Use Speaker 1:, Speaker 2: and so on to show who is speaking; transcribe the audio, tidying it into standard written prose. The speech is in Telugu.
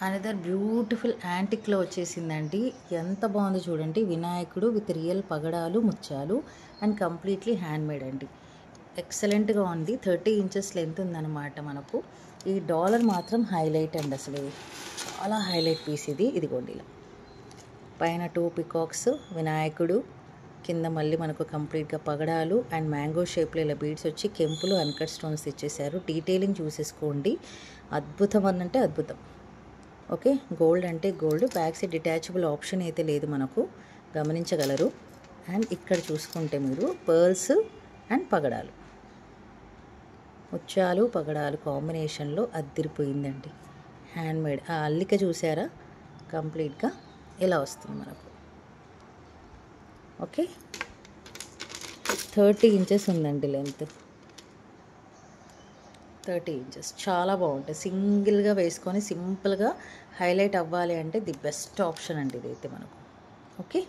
Speaker 1: అనదర్ బ్యూటిఫుల్ యాంటిక్లో వచ్చేసిందండి. ఎంత బాగుందో చూడండి. వినాయకుడు విత్ రియల్ పగడాలు ముత్యాలు అండ్ కంప్లీట్లీ హ్యాండ్ మేడ్ అండి. ఎక్సలెంట్గా ఉంది. 30 ఇంచెస్ లెంత్ ఉందన్నమాట. మనకు ఈ డాలర్ మాత్రం హైలైట్ అండి. అసలు ఇది చాలా హైలైట్ పీస్ ఇది. ఇదిగోండి ఇలా పైన 2 పికాక్స్, వినాయకుడు, కింద మళ్ళీ మనకు కంప్లీట్గా పగడాలు అండ్ మ్యాంగో షేప్లో ఇలా బీడ్స్ వచ్చి కెంపులు అన్కట్ స్టోన్స్ ఇచ్చేసారు. డీటెయిలింగ్ చూసేసుకోండి. అద్భుతం అనంటే అద్భుతం. ఓకే, గోల్డ్ అంటే gold. Back side detachable option అయితే లేదు మనకు, గమనించగలరు. అండ్ ఇక్కడ చూసుకుంటే మీరు పర్ల్స్ అండ్ పగడాలు, ముత్యాలు పగడాలు కాంబినేషన్లో అద్దిరిపోయిందండి. Hand made. ఆ అల్లిక చూసారా, కంప్లీట్గా ఇలా వస్తుంది మనకు. ఓకే, 30 ఇంచెస్ ఉందండి లెంత్. 30 ఇంచెస్ చాలా బాగుంటుంది. సింగిల్గా వేసుకొని సింపుల్గా హైలైట్ అవ్వాలి అంటే ది బెస్ట్ ఆప్షన్ అండి ఇదైతే మనకు. ఓకే.